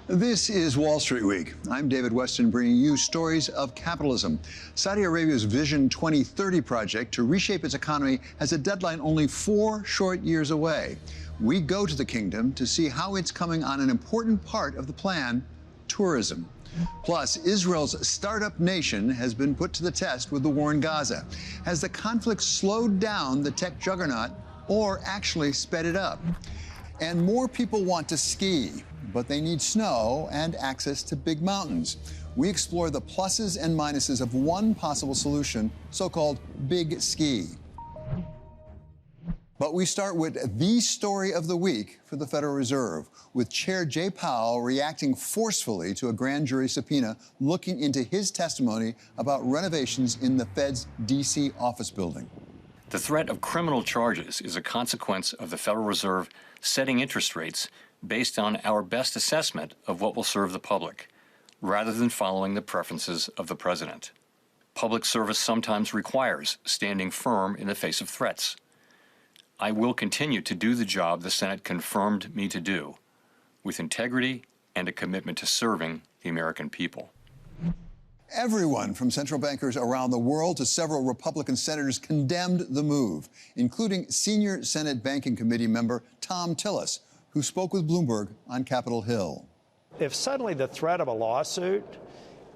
This is Wall Street Week. I'm David Weston, bringing you stories of capitalism. Saudi Arabia's Vision 2030 project to reshape its economy has a deadline only 4 short years away. We go to the kingdom to see how it's coming on an important part of the plan, tourism. Plus, Israel's startup nation has been put to the test with the war in Gaza. Has the conflict slowed down the tech juggernaut or actually sped it up? And more people want to ski, but they need snow and access to big mountains. We explore the pluses and minuses of one possible solution, so-called big ski. But we start with the story of the week for the Federal Reserve, with Chair Jay Powell reacting forcefully to a grand jury subpoena looking into his testimony about renovations in the Fed's D.C. office building. The threat of criminal charges is a consequence of the Federal Reserve setting interest rates based on our best assessment of what will serve the public, rather than following the preferences of the president. Public service sometimes requires standing firm in the face of threats. I will continue to do the job the Senate confirmed me to do, with integrity and a commitment to serving the American people. Everyone from central bankers around the world to several Republican senators condemned the move, including senior Senate Banking Committee member Tom Tillis, who spoke with Bloomberg on Capitol Hill. If suddenly the threat of a lawsuit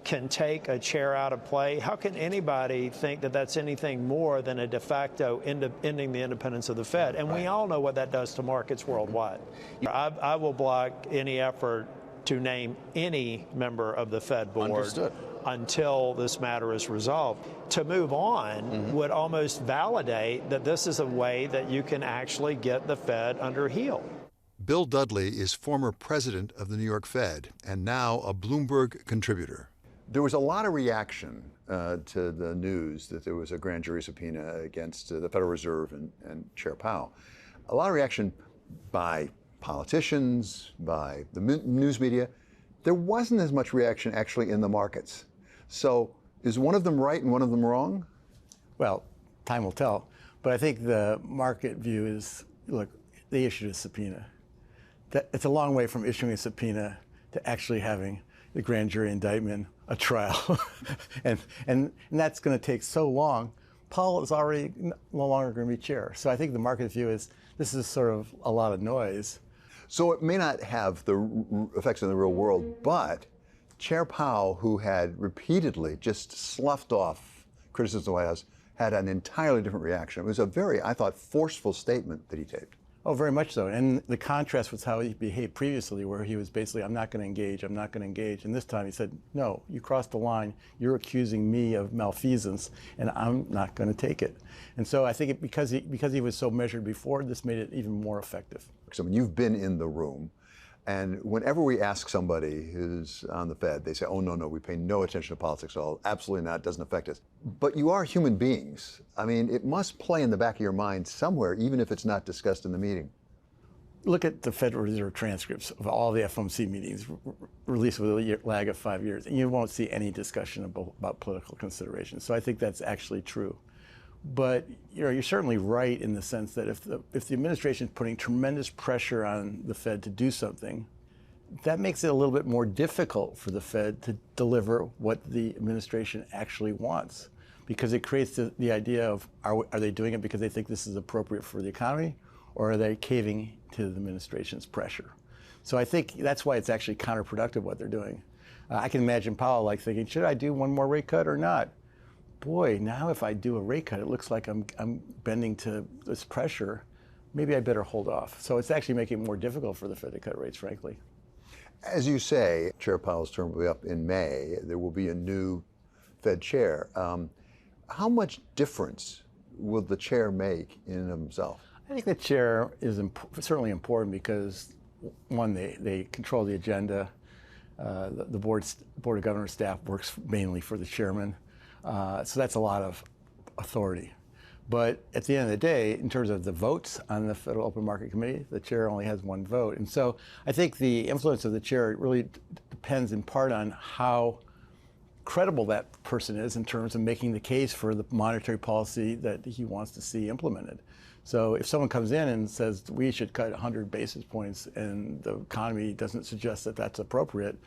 can take a chair out of play, how can anybody think that that's anything more than a de facto ending the independence of the Fed? And we all know what that does to markets worldwide. I will block any effort to name any member of the Fed board. Understood. Until this matter is resolved. To move on would almost validate that this is a way that you can actually get the Fed under heel. Bill Dudley is former president of the New York Fed and now a Bloomberg contributor. There was a lot of reaction to the news that there was a grand jury subpoena against the Federal Reserve and Chair Powell. A lot of reaction by politicians, by the news media. There wasn't as much reaction actually in the markets. So is one of them right and one of them wrong? Well, time will tell. But I think the market view is, look, they issued a subpoena. It's a long way from issuing a subpoena to actually having the grand jury indictment, a trial. and that's going to take so long. Powell is already no longer going to be chair. So I think the market view is this is sort of a lot of noise. So it may not have the effects in the real world, but Chair Powell, who had repeatedly just sloughed off criticism of the White House, had an entirely different reaction. It was a very, I thought, forceful statement that he taped. Oh, very much so. And the contrast was how he behaved previously, where he was basically, I'm not going to engage, I'm not going to engage. And this time he said, no, you crossed the line. You're accusing me of malfeasance, and I'm not going to take it. And so I think because he was so measured before, this made it even more effective. So you've been in the room, and whenever we ask somebody who's on the Fed, they say, oh, no, we pay no attention to politics at all. Absolutely not. It doesn't affect us. But you are human beings. I mean, it must play in the back of your mind somewhere, even if it's not discussed in the meeting. Look at the Federal Reserve transcripts of all the FOMC meetings released with a lag of 5 years, and you won't see any discussion about political considerations. So I think that's actually true. But you're certainly right in the sense that if the administration is putting tremendous pressure on the Fed to do something, that makes it a little bit more difficult for the Fed to deliver what the administration actually wants, because it creates the idea of are they doing it because they think this is appropriate for the economy, or are they caving to the administration's pressure? So I think that's why it's actually counterproductive what they're doing. I can imagine Powell thinking, should I do one more rate cut or not? Boy, now if I do a rate cut, it looks like I'm bending to this pressure. Maybe I better hold off. So it's actually making it more difficult for the Fed to cut rates, frankly. As you say, Chair Powell's term will be up in May. There will be a new Fed chair. How much difference will the chair make in himself? I think the chair is certainly important because, one, they control the agenda. The Board of Governors staff works mainly for the chairman. So that's a lot of authority. But at the end of the day, in terms of the votes on the Federal Open Market Committee, the chair only has one vote. And so I think the influence of the chair really depends in part on how credible that person is in terms of making the case for the monetary policy that he wants to see implemented. So if someone comes in and says we should cut 100 basis points and the economy doesn't suggest that that's appropriate,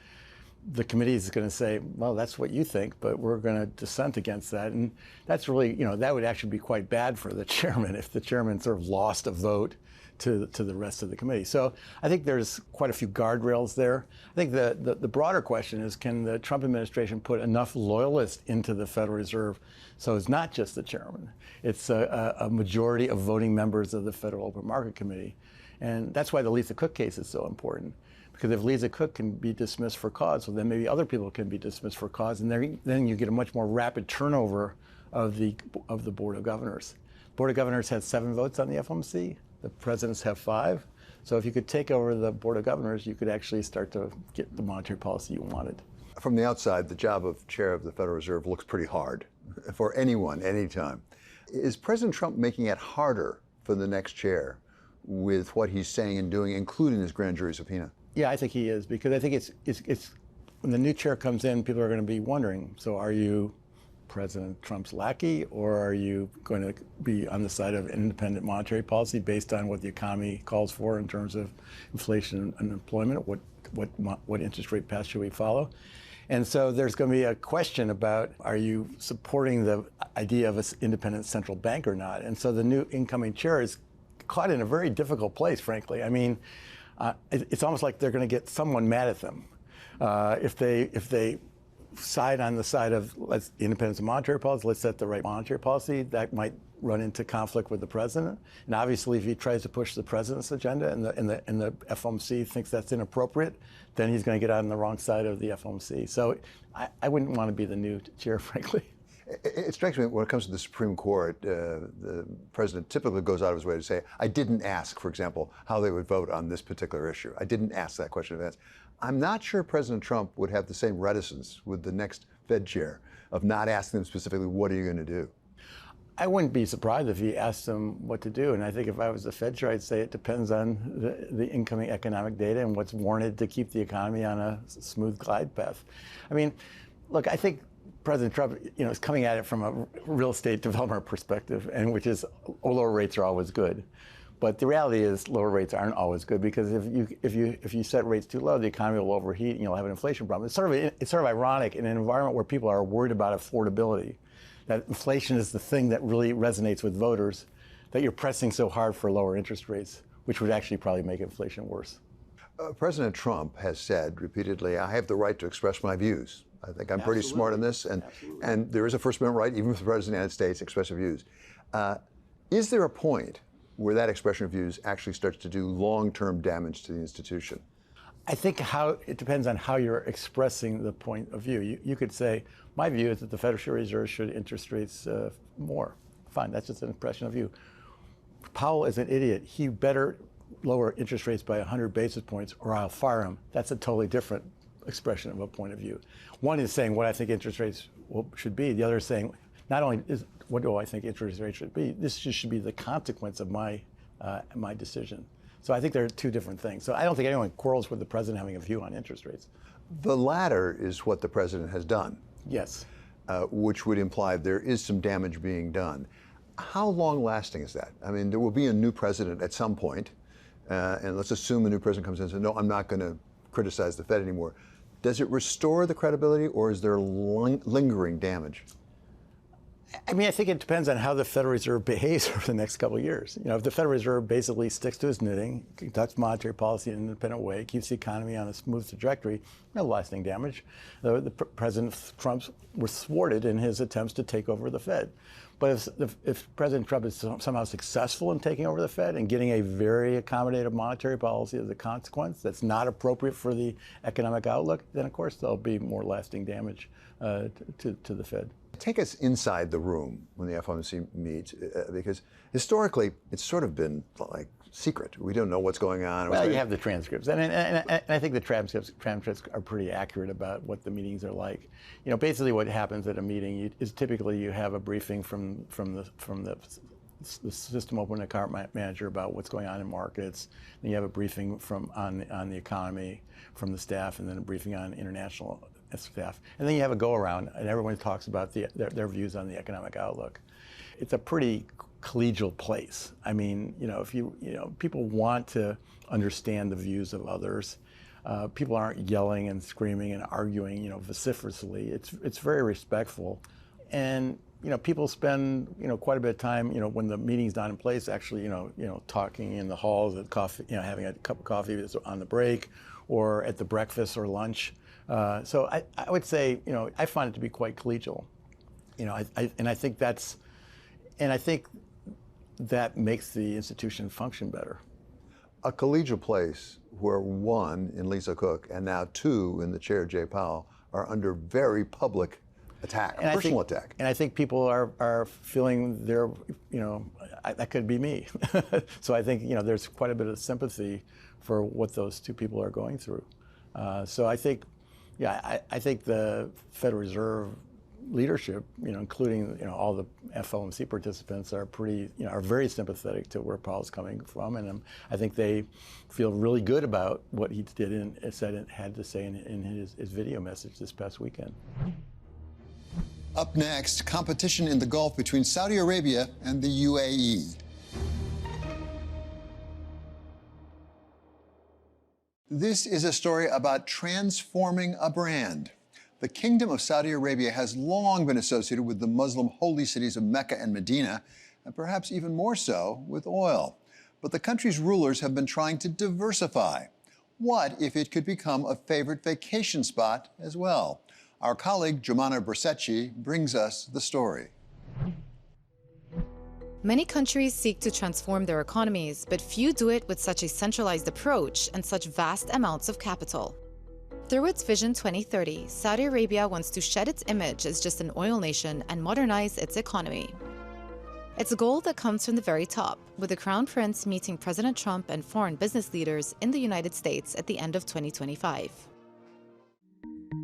the committee is going to say, well, that's what you think, but we're going to dissent against that. And that's really, that would actually be quite bad for the chairman if the chairman sort of lost a vote to the rest of the committee. So I think there's quite a few guardrails there. I think the broader question is, can the Trump administration put enough loyalists into the Federal Reserve so it's not just the chairman, it's a majority of voting members of the Federal Open Market Committee. And that's why the Lisa Cook case is so important. Because if Lisa Cook can be dismissed for cause, well, then maybe other people can be dismissed for cause, and then you get a much more rapid turnover of the Board of Governors. Board of Governors had 7 votes on the FOMC. The presidents have 5. So if you could take over the Board of Governors, you could actually start to get the monetary policy you wanted. From the outside, the job of chair of the Federal Reserve looks pretty hard for anyone, anytime. Is President Trump making it harder for the next chair with what he's saying and doing, including his grand jury subpoena? Yeah, I think he is, because I think it's when the new chair comes in, people are going to be wondering, so are you President Trump's lackey, or are you going to be on the side of independent monetary policy based on what the economy calls for in terms of inflation and employment? What interest rate path should we follow? And so there's going to be a question about, are you supporting the idea of an independent central bank or not? And so the new incoming chair is caught in a very difficult place, frankly. I mean, it's almost like they're going to get someone mad at them if they side on the side of independence of monetary policy. Let's set the right monetary policy. That might run into conflict with the president. And obviously, if he tries to push the president's agenda and the FOMC thinks that's inappropriate, then he's going to get on the wrong side of the FOMC. So I wouldn't want to be the new chair, frankly. It strikes me when it comes to the Supreme Court, the president typically goes out of his way to say, I didn't ask, for example, how they would vote on this particular issue. I didn't ask that question in advance. I'm not sure President Trump would have the same reticence with the next Fed chair of not asking them specifically, what are you going to do? I wouldn't be surprised if he asked them what to do. And I think if I was the Fed chair, I'd say it depends on the incoming economic data and what's warranted to keep the economy on a smooth glide path. I mean, look, I think President Trump, is coming at it from a real estate developer perspective, and which is lower rates are always good. But the reality is lower rates aren't always good, because if you set rates too low, the economy will overheat and you'll have an inflation problem. It's sort of ironic in an environment where people are worried about affordability, that inflation is the thing that really resonates with voters, that you're pressing so hard for lower interest rates, which would actually probably make inflation worse. President Trump has said repeatedly, I have the right to express my views. I think I'm pretty smart on this, and there is a First Amendment right, even for the President of the United States, express views. Is there a point where that expression of views actually starts to do long-term damage to the institution? I think it depends on how you're expressing the point of view. You could say, my view is that the Federal Reserve should interest rates more. Fine, that's just an impression of view. Powell is an idiot. He better lower interest rates by 100 basis points or I'll fire him. That's a totally different expression of a point of view. One is saying what I think interest rates should be. The other is saying, not only is what do I think interest rates should be, this should be the consequence of my decision. So I think there are two different things. So I don't think anyone quarrels with the president having a view on interest rates. The latter is what the president has done. Yes. Which would imply there is some damage being done. How long lasting is that? I mean, there will be a new president at some point, and let's assume the new president comes in and says, no, I'm not going to criticize the Fed anymore. Does it restore the credibility, or is there lingering damage? I mean, I think it depends on how the Federal Reserve behaves over the next couple of years. If the Federal Reserve basically sticks to its knitting, conducts monetary policy in an independent way, keeps the economy on a smooth trajectory, no lasting damage. The President Trump was thwarted in his attempts to take over the Fed. But if President Trump is somehow successful in taking over the Fed and getting a very accommodative monetary policy as a consequence that's not appropriate for the economic outlook, then of course there'll be more lasting damage to the Fed. Take us inside the room when the FOMC meets, because historically it's sort of been like secret. We don't know what's going on. Well, you have the transcripts, and I think the transcripts are pretty accurate about what the meetings are like. Basically what happens at a meeting is typically you have a briefing from the system open account manager about what's going on in markets. Then you have a briefing on the economy from the staff, and then a briefing on international staff. And then you have a go-around, and everyone talks about their views on the economic outlook. It's a pretty collegial place. I mean, if people want to understand the views of others. People aren't yelling and screaming and arguing, vociferously. It's very respectful, and people spend quite a bit of time, when the meeting's not in place, actually, talking in the halls at coffee, having a cup of coffee on the break, or at the breakfast or lunch. So I would say, I find it to be quite collegial, I think that makes the institution function better. A collegial place where one, in Lisa Cook, and now two, in the chair, Jay Powell, are under very public attack, personal attack. And I think people are feeling that could be me. So I think, there's quite a bit of sympathy for what those two people are going through. So I think, I think the Federal Reserve leadership, including all the FOMC participants, are very sympathetic to where Powell's coming from, and I think they feel really good about what he did and had to say in his video message this past weekend. Up next, competition in the Gulf between Saudi Arabia and the UAE. This is a story about transforming a brand. The Kingdom of Saudi Arabia has long been associated with the Muslim holy cities of Mecca and Medina, and perhaps even more so with oil. But the country's rulers have been trying to diversify. What if it could become a favorite vacation spot as well? Our colleague Jumana Bersecci brings us the story. Many countries seek to transform their economies, but few do it with such a centralized approach and such vast amounts of capital. Through its Vision 2030, Saudi Arabia wants to shed its image as just an oil nation and modernize its economy. It's a goal that comes from the very top, with the Crown Prince meeting President Trump and foreign business leaders in the United States at the end of 2025.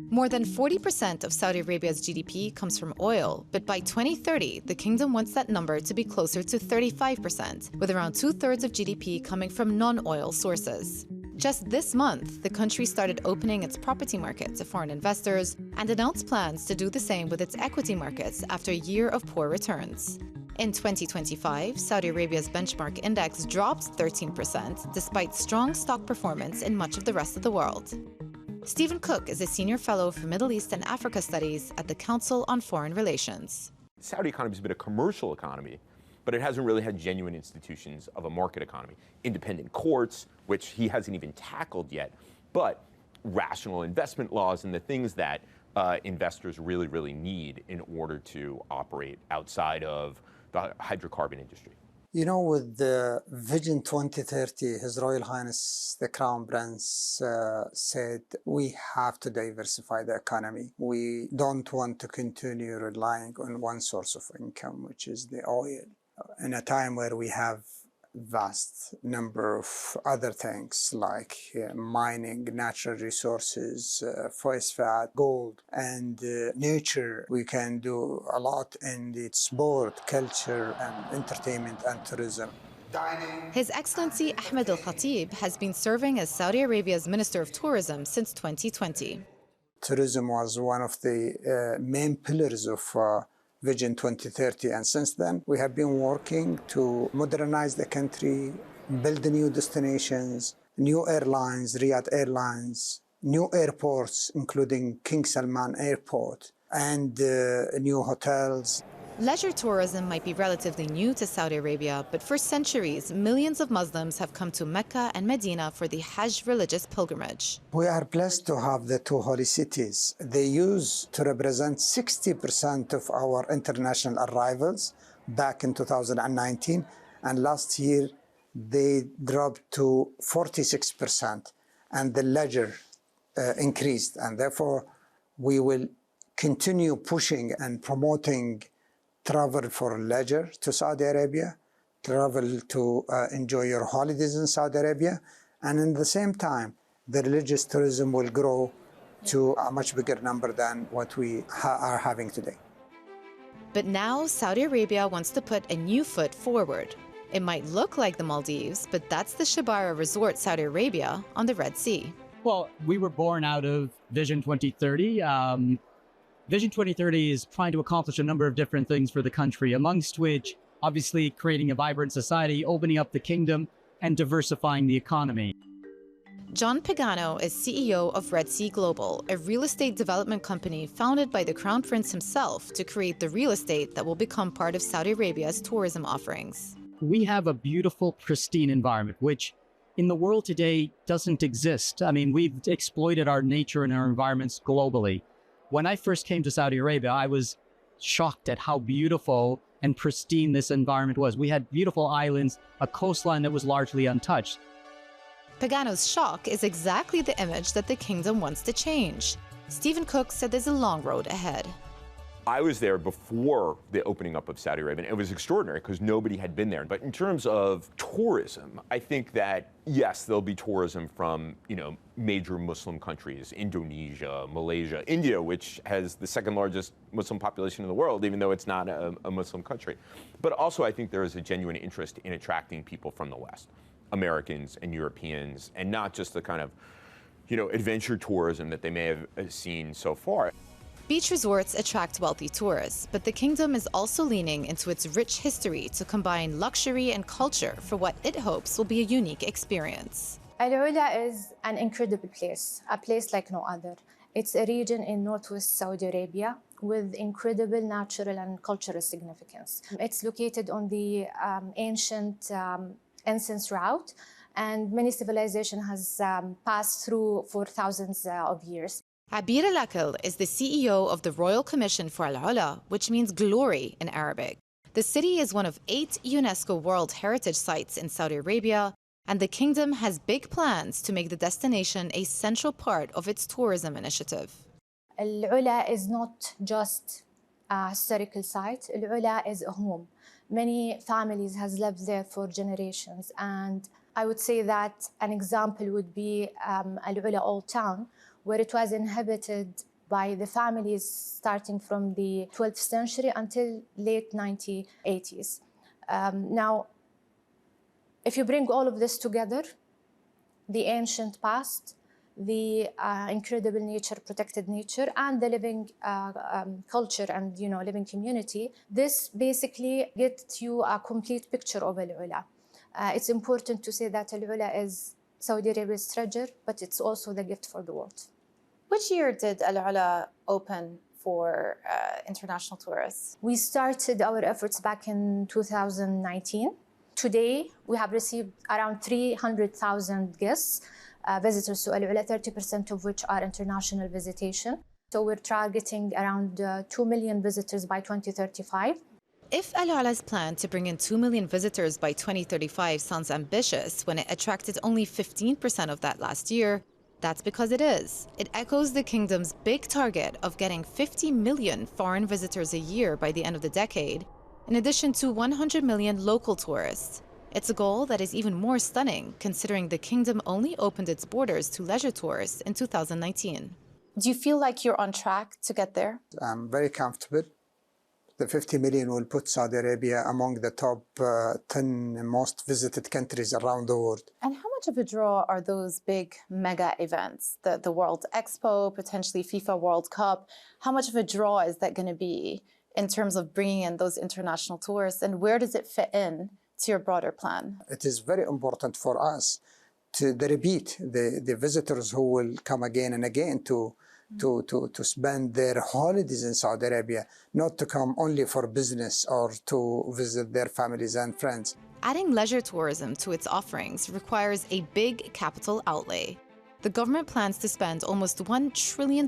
More than 40% of Saudi Arabia's GDP comes from oil, but by 2030, the kingdom wants that number to be closer to 35%, with around two-thirds of GDP coming from non-oil sources. Just this month, the country started opening its property market to foreign investors and announced plans to do the same with its equity markets after a year of poor returns. In 2025, Saudi Arabia's benchmark index dropped 13%, despite strong stock performance in much of the rest of the world. Stephen Cook is a senior fellow for Middle East and Africa Studies at the Council on Foreign Relations. The Saudi economy has been a commercial economy, but it hasn't really had genuine institutions of a market economy. Independent courts, which he hasn't even tackled yet, but rational investment laws and the things that investors really need in order to operate outside of the hydrocarbon industry. With the Vision 2030, His Royal Highness the Crown Prince said we have to diversify the economy. We don't want to continue relying on one source of income, which is the oil. In a time where we have vast number of other things like mining, natural resources, phosphate, gold, and nature, we can do a lot in the sport, culture, and entertainment and tourism. His Excellency Ahmed Al Khatib has been serving as Saudi Arabia's Minister of Tourism since 2020. Tourism was one of the main pillars of Vision 2030, and since then we have been working to modernize the country, build new destinations, new airlines, Riyadh Airlines, new airports, including King Salman Airport, and new hotels. Leisure tourism might be relatively new to Saudi Arabia, but for centuries, millions of Muslims have come to Mecca and Medina for the Hajj religious pilgrimage. We are blessed to have the two holy cities. They used to represent 60% of our international arrivals back in 2019, and last year they dropped to 46%, and the leisure increased, and therefore we will continue pushing and promoting travel for leisure to Saudi Arabia, travel to enjoy your holidays in Saudi Arabia, and in the same time, the religious tourism will grow to a much bigger number than what we are having today. But now Saudi Arabia wants to put a new foot forward. It might look like the Maldives, but that's the Shabara Resort, Saudi Arabia, on the Red Sea. Well, we were born out of Vision 2030. Vision 2030 is trying to accomplish a number of different things for the country, amongst which, obviously, creating a vibrant society, opening up the kingdom, and diversifying the economy. John Pagano is CEO of Red Sea Global, a real estate development company founded by the Crown Prince himself to create the real estate that will become part of Saudi Arabia's tourism offerings. We have a beautiful, pristine environment, which in the world today doesn't exist. I mean, we've exploited our nature and our environments globally. When I first came to Saudi Arabia, I was shocked at how beautiful and pristine this environment was. We had beautiful islands, a coastline that was largely untouched. Pagano's shock is exactly the image that the kingdom wants to change. Stephen Cook said there's a long road ahead. I was there before the opening up of Saudi Arabia, and it was extraordinary because nobody had been there. But in terms of tourism, I think that, yes, there'll be tourism from, major Muslim countries, Indonesia, Malaysia, India, which has the second largest Muslim population in the world, even though it's not a Muslim country. But also, I think there is a genuine interest in attracting people from the West, Americans and Europeans, and not just the kind of, adventure tourism that they may have seen so far. Beach resorts attract wealthy tourists, but the kingdom is also leaning into its rich history to combine luxury and culture for what it hopes will be a unique experience. Al Ula is an incredible place, a place like no other. It's a region in northwest Saudi Arabia with incredible natural and cultural significance. It's located on the ancient incense route, and many civilization has passed through for thousands of years. Abir Al-Akil is the CEO of the Royal Commission for Al Ula, which means glory in Arabic. The city is one of 8 UNESCO World Heritage Sites in Saudi Arabia, and the kingdom has big plans to make the destination a central part of its tourism initiative. Al Ula is not just a historical site. Al Ula is a home. Many families has lived there for generations, and I would say that an example would be Al Ula Old Town, where it was inhabited by the families starting from the 12th century until late 1980s. Now, if you bring all of this together, the ancient past, the incredible nature, protected nature, and the living culture and living community, this basically gets you a complete picture of Al Ula. It's important to say that Al Ula is Saudi Arabia's treasure, but it's also the gift for the world. Which year did Al Ula open for international tourists? We started our efforts back in 2019. Today, we have received around 300,000 guests, visitors to Al Ula, 30% of which are international visitation. So we're targeting around 2 million visitors by 2035. If Al Ula's plan to bring in 2 million visitors by 2035 sounds ambitious when it attracted only 15% of that last year, that's because it is. It echoes the kingdom's big target of getting 50 million foreign visitors a year by the end of the decade, in addition to 100 million local tourists. It's a goal that is even more stunning, considering the kingdom only opened its borders to leisure tourists in 2019. Do you feel like you're on track to get there? I'm very comfortable. The 50 million will put Saudi Arabia among the top 10 most visited countries around the world. And how much of a draw are those big mega events, the World Expo, potentially FIFA World Cup? How much of a draw is that going to be in terms of bringing in those international tourists, and where does it fit in to your broader plan? It is very important for us to repeat the visitors who will come again and again to spend their holidays in Saudi Arabia, not to come only for business or to visit their families and friends. Adding leisure tourism to its offerings requires a big capital outlay. The government plans to spend almost $1 trillion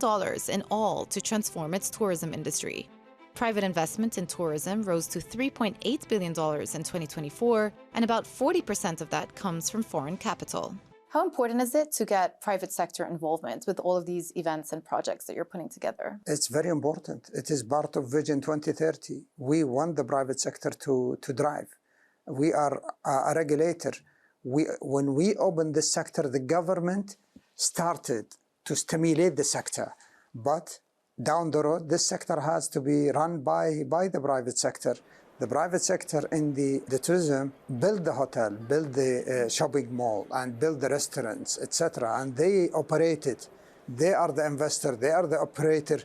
in all to transform its tourism industry. Private investment in tourism rose to $3.8 billion in 2024, and about 40% of that comes from foreign capital. How important is it to get private sector involvement with all of these events and projects that you're putting together? It's very important. It is part of Vision 2030. We want the private sector to drive. We are a regulator. When we opened this sector, the government started to stimulate the sector. But down the road, this sector has to be run by the private sector The private sector in the tourism build the hotel, build the shopping mall, and build the restaurants, etc. And they operate it. They are the investor, they are the operator.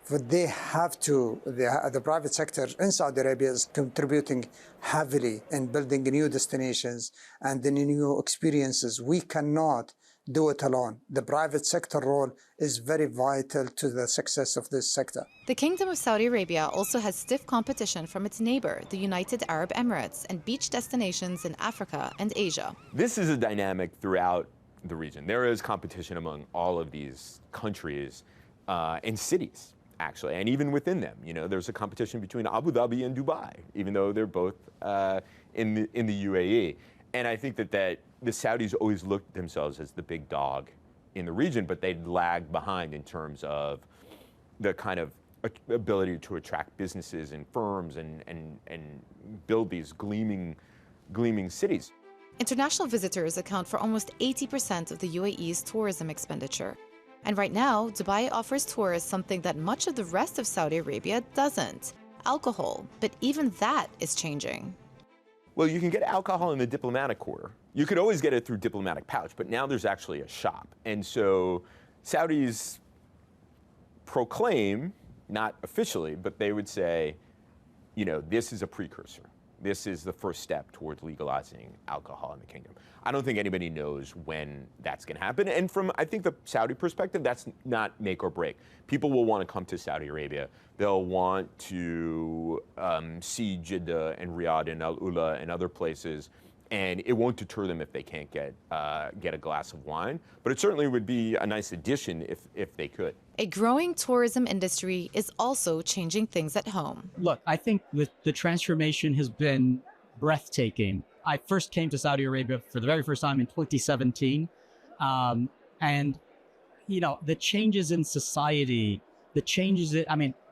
But they have to, the private sector in Saudi Arabia is contributing heavily in building new destinations and the new experiences. We cannot do it alone. The private sector role is very vital to the success of this sector. The Kingdom of Saudi Arabia also has stiff competition from its neighbor, the United Arab Emirates, and beach destinations in Africa and Asia. This is a dynamic throughout the region. There is competition among all of these countries and cities, actually, and even within them. You know, there's a competition between Abu Dhabi and Dubai, even though they're both in the UAE. And I think that the Saudis always looked at themselves as the big dog in the region, but they'd lagged behind in terms of the kind of ability to attract businesses and firms and build these gleaming cities. International visitors account for almost 80% of the UAE's tourism expenditure. And right now, Dubai offers tourists something that much of the rest of Saudi Arabia doesn't: alcohol. But even that is changing. Well, you can get alcohol in the diplomatic quarter. You could always get it through diplomatic pouch, but now there's actually a shop. And so Saudis proclaim, not officially, but they would say, you know, this is a precursor. This is the first step towards legalizing alcohol in the kingdom. I don't think anybody knows when that's going to happen. And from, I think, the Saudi perspective, that's not make or break. People will want to come to Saudi Arabia. They'll want to see Jeddah and Riyadh and Al Ula and other places. And it won't deter them if they can't get a glass of wine. But it certainly would be a nice addition if they could. A growing tourism industry is also changing things at home. Look, I think the transformation has been breathtaking. I first came to Saudi Arabia for the very first time in 2017. And, you know, the changes in society,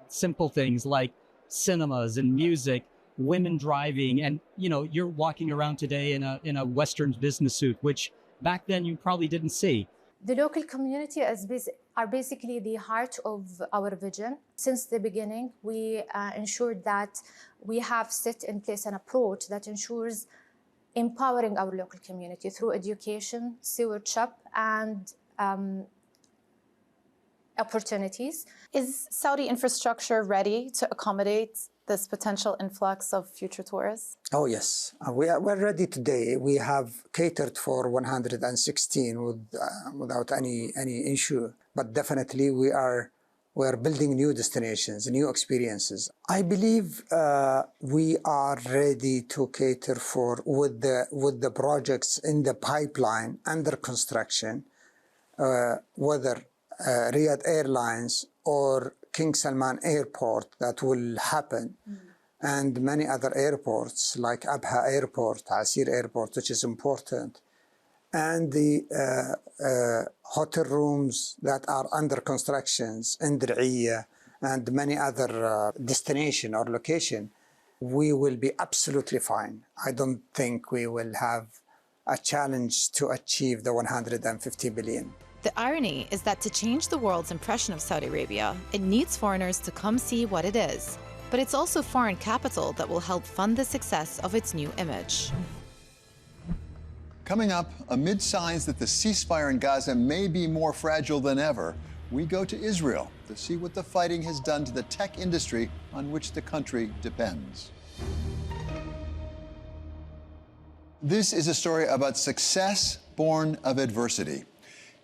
simple things like cinemas and music, women driving, and, you know, you're walking around today in a Western business suit, which back then you probably didn't see. The local community are basically the heart of our vision. Since the beginning, we ensured that we have set in place an approach that ensures empowering our local community through education, stewardship, and opportunities. Is Saudi infrastructure ready to accommodate this potential influx of future tourists? Oh, yes. We're ready today. We have catered for 116 without any issue. But definitely we are building new destinations, new experiences. I believe we are ready to cater for with the projects in the pipeline under construction, whether Riyadh Airlines or King Salman Airport that will happen, and many other airports like Abha Airport, Asir Airport, which is important, and the hotel rooms that are under constructions in Dir'iyah and many other destination or location. We will be absolutely fine. I don't think we will have a challenge to achieve the 150 billion. The irony is that to change the world's impression of Saudi Arabia, it needs foreigners to come see what it is. But it's also foreign capital that will help fund the success of its new image. Coming up, amid signs that the ceasefire in Gaza may be more fragile than ever, we go to Israel to see what the fighting has done to the tech industry on which the country depends. This is a story about success born of adversity.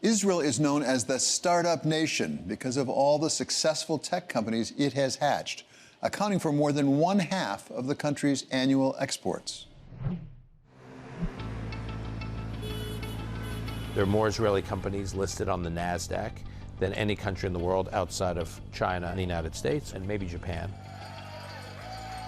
Israel is known as the startup nation because of all the successful tech companies it has hatched, accounting for more than 1/2 of the country's annual exports. There are more Israeli companies listed on the NASDAQ than any country in the world outside of China and the United States and maybe Japan.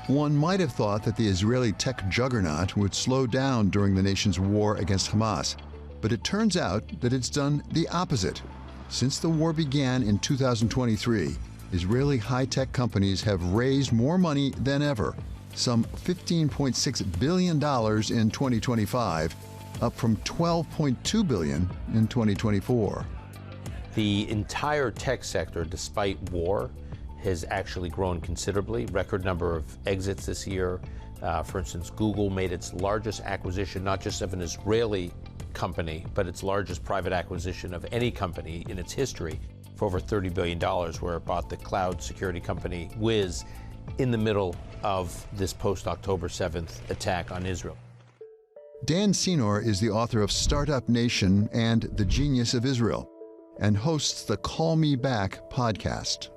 One might have thought that the Israeli tech juggernaut would slow down during the nation's war against Hamas. But it turns out that it's done the opposite. Since the war began in 2023, Israeli high-tech companies have raised more money than ever, some $15.6 billion in 2025, up from $12.2 billion in 2024. The entire tech sector, despite war, has actually grown considerably. Record number of exits this year. For instance, Google made its largest acquisition, not just of an Israeli company, but its largest private acquisition of any company in its history for over $30 billion, where it bought the cloud security company Wiz in the middle of this post-October 7th attack on Israel. Dan Senor is the author of Startup Nation and The Genius of Israel, and hosts the Call Me Back podcast.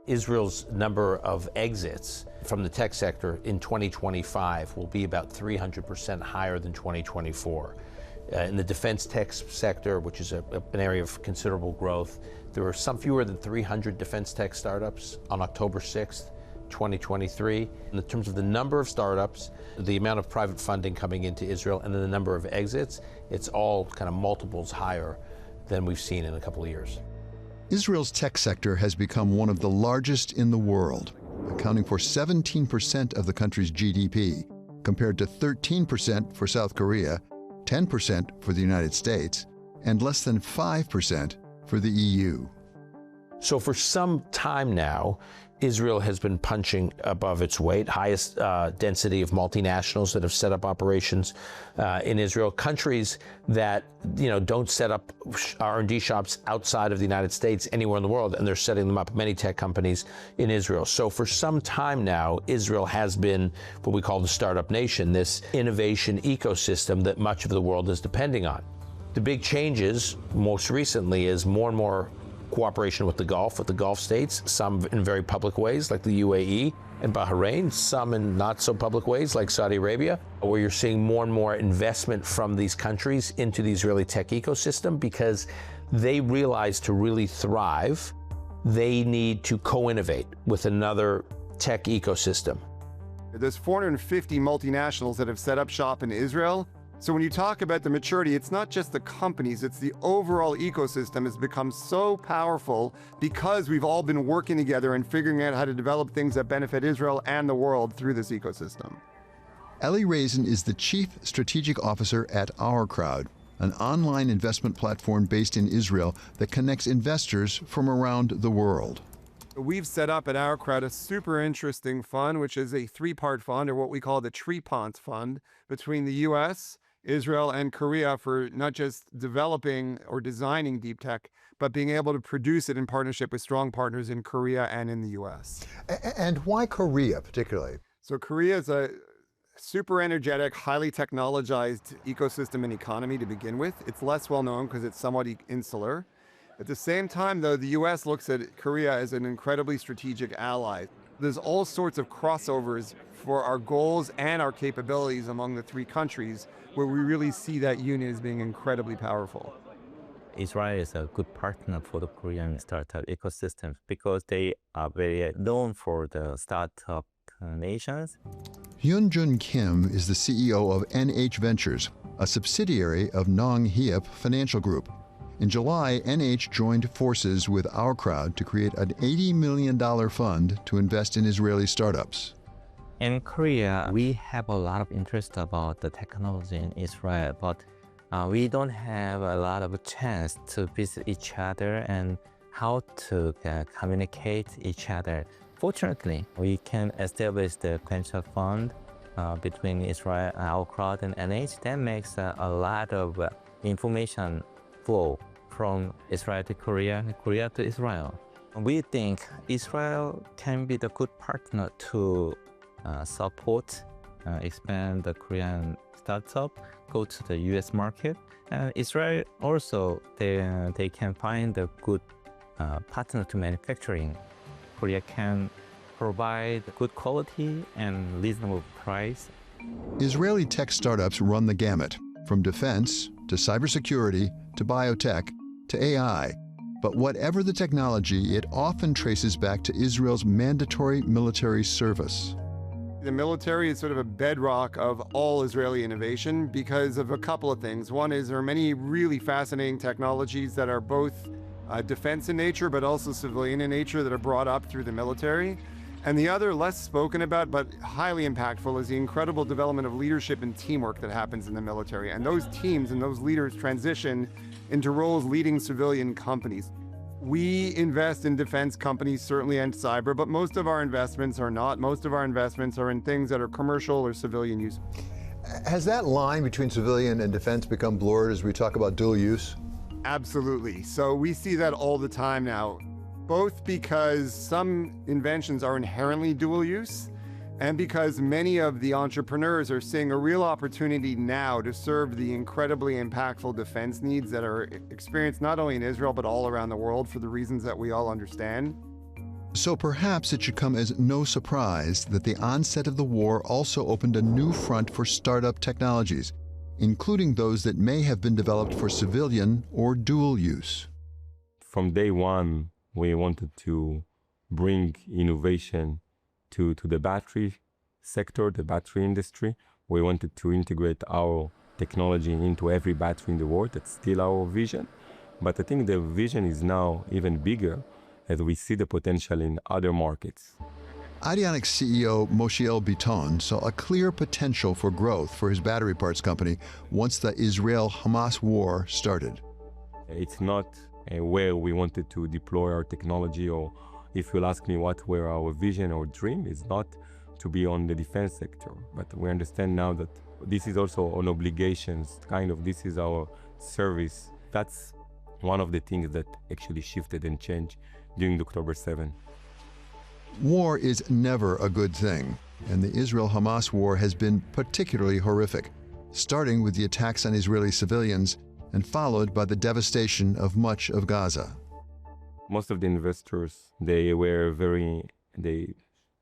Israel's number of exits from the tech sector in 2025 will be about 300% higher than 2024. In the defense tech sector, which is an area of considerable growth, there were some fewer than 300 defense tech startups on October 6th, 2023. In terms of the number of startups, the amount of private funding coming into Israel, and then the number of exits, it's all kind of multiples higher than we've seen in a couple of years. Israel's tech sector has become one of the largest in the world, accounting for 17% of the country's GDP, compared to 13% for South Korea, 10% for the United States, and less than 5% for the EU. So for some time now, Israel has been punching above its weight, highest density of multinationals that have set up operations in Israel. Countries that don't set up R&D shops outside of the United States anywhere in the world, and they're setting them up, many tech companies in Israel. So for some time now, Israel has been what we call the startup nation, this innovation ecosystem that much of the world is depending on. The big changes most recently is more and more cooperation with the Gulf states, some in very public ways like the UAE and Bahrain, some in not so public ways like Saudi Arabia, where you're seeing more and more investment from these countries into the Israeli tech ecosystem because they realize to really thrive, they need to co-innovate with another tech ecosystem. There's 450 multinationals that have set up shop in Israel. So when you talk about the maturity, it's not just the companies, it's the overall ecosystem has become so powerful because we've all been working together and figuring out how to develop things that benefit Israel and the world through this ecosystem. Eli Raisin is the Chief Strategic Officer at Our Crowd, an online investment platform based in Israel that connects investors from around the world. We've set up at Our Crowd a super interesting fund, which is a three-part fund, or what we call the Tripont Fund, between the U.S., Israel, and Korea for not just developing or designing deep tech, but being able to produce it in partnership with strong partners in Korea and in the U.S. And why Korea particularly? So Korea is a super energetic, highly technologized ecosystem and economy to begin with. It's less well known because it's somewhat insular. At the same time, though, the U.S. looks at Korea as an incredibly strategic ally. There's all sorts of crossovers for our goals and our capabilities among the three countries, where we really see that union as being incredibly powerful. Israel is a good partner for the Korean startup ecosystems because they are very known for the startup nations. Hyun-Jun Kim is the CEO of NH Ventures, a subsidiary of Nong Hiep Financial Group. In July, NH joined forces with Our Crowd to create an $80 million fund to invest in Israeli startups. In Korea, we have a lot of interest about the technology in Israel, but we don't have a lot of chance to visit each other and how to communicate each other. Fortunately, we can establish the venture fund between Israel, Our Crowd, and NH. That makes a lot of information flow from Israel to Korea and Korea to Israel. We think Israel can be the good partner to support, expand the Korean startup, go to the US market. Israel also, they can find a good partner to manufacturing. Korea can provide good quality and reasonable price. Israeli tech startups run the gamut, from defense to cybersecurity to biotech to AI. But whatever the technology, it often traces back to Israel's mandatory military service. The military is sort of a bedrock of all Israeli innovation because of a couple of things. One is there are many really fascinating technologies that are both defense in nature, but also civilian in nature that are brought up through the military. And the other, less spoken about, but highly impactful, is the incredible development of leadership and teamwork that happens in the military. And those teams and those leaders transition into roles leading civilian companies. We invest in defense companies, certainly, and cyber, but most of our investments are not. Most of our investments are in things that are commercial or civilian use. Has that line between civilian and defense become blurred as we talk about dual use? Absolutely. So we see that all the time now, both because some inventions are inherently dual use and because many of the entrepreneurs are seeing a real opportunity now to serve the incredibly impactful defense needs that are experienced not only in Israel, but all around the world for the reasons that we all understand. So perhaps it should come as no surprise that the onset of the war also opened a new front for startup technologies, including those that may have been developed for civilian or dual use. From day one, we wanted to bring innovation to the battery sector, the battery industry. We wanted to integrate our technology into every battery in the world. That's still our vision. But I think the vision is now even bigger as we see the potential in other markets. Ideonics CEO Moshiel Biton saw a clear potential for growth for his battery parts company once the Israel-Hamas war started. It's not where we wanted to deploy our technology, or if you'll ask me what were our vision or dream, is not to be on the defense sector. But we understand now that this is also on obligations, this is our service. That's one of the things that actually shifted and changed during October 7. War is never a good thing, and the Israel-Hamas war has been particularly horrific, starting with the attacks on Israeli civilians and followed by the devastation of much of Gaza. Most of the investors, they were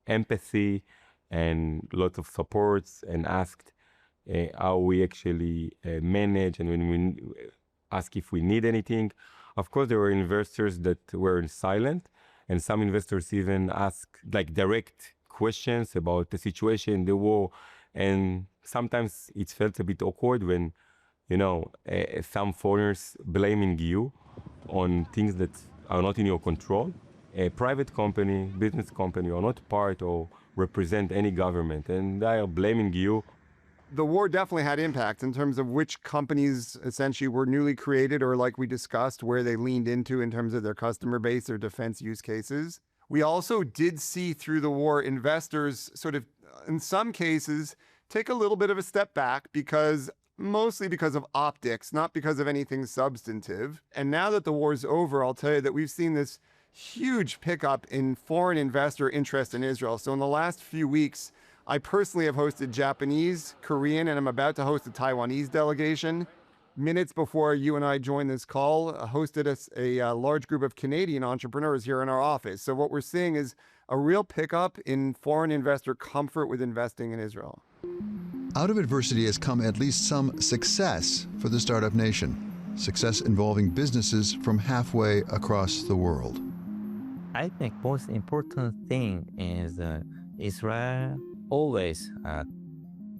empathy and lots of supports and asked how we actually manage, and when we ask if we need anything. Of course, there were investors that were silent, and some investors even asked direct questions about the situation, the war, and sometimes it felt a bit awkward when, some foreigners blaming you on things that are not in your control. A private company, business company, are not part or represent any government, and they are blaming you. The war definitely had impact in terms of which companies essentially were newly created, or like we discussed, where they leaned into in terms of their customer base, their defense use cases. We also did see through the war investors sort of, in some cases, take a little bit of a step back mostly because of optics, not because of anything substantive. And now that the war's over, I'll tell you that we've seen this huge pickup in foreign investor interest in Israel. So in the last few weeks, I personally have hosted Japanese, Korean, and I'm about to host a Taiwanese delegation. Minutes before you and I joined this call, hosted a large group of Canadian entrepreneurs here in our office. So what we're seeing is a real pickup in foreign investor comfort with investing in Israel. Out of adversity has come at least some success for the startup nation, success involving businesses from halfway across the world. I think most important thing is Israel always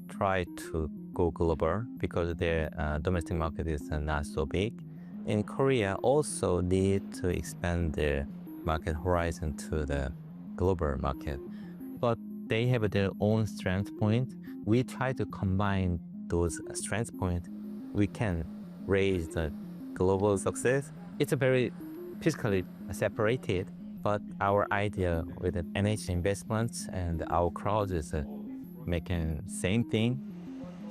try to go global because their domestic market is not so big. In Korea also need to expand their market horizon to the global market. But they have their own strength point. We try to combine those strength points. We can raise the global success. It's a very physically separated, but our idea with the NH investments and our crowd is making same thing.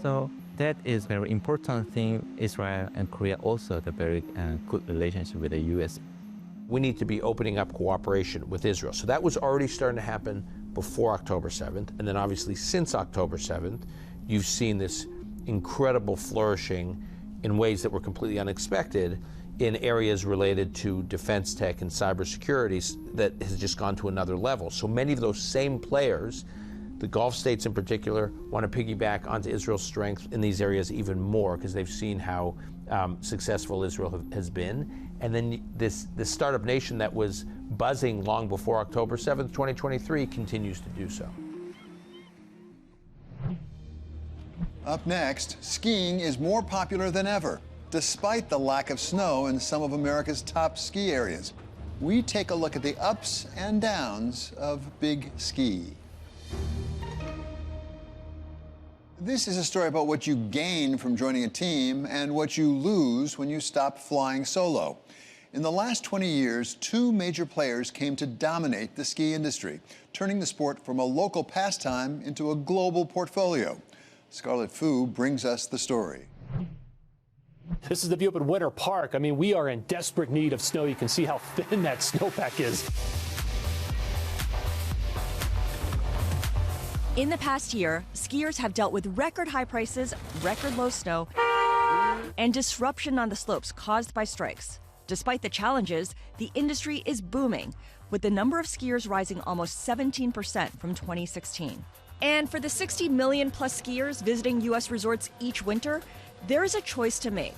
So that is very important thing. Israel and Korea also have a very good relationship with the US. We need to be opening up cooperation with Israel. So that was already starting to happen before October 7th. And then obviously since October 7th, you've seen this incredible flourishing in ways that were completely unexpected in areas related to defense tech and cybersecurity that has just gone to another level. So many of those same players, the Gulf states in particular, want to piggyback onto Israel's strength in these areas even more because they've seen how successful Israel has been. And then this startup nation that was buzzing long before October 7th, 2023 continues to do so. Up next, skiing is more popular than ever, despite the lack of snow in some of America's top ski areas. We take a look at the ups and downs of big ski. This is a story about what you gain from joining a team and what you lose when you stop flying solo. In the last 20 years, two major players came to dominate the ski industry, turning the sport from a local pastime into a global portfolio. Scarlett Fu brings us the story. This is the view up at Winter Park. I mean, we are in desperate need of snow. You can see how thin that snowpack is. In the past year, skiers have dealt with record high prices, record low snow, and disruption on the slopes caused by strikes. Despite the challenges, the industry is booming, with the number of skiers rising almost 17% from 2016. And for the 60 million plus skiers visiting U.S. resorts each winter, there is a choice to make.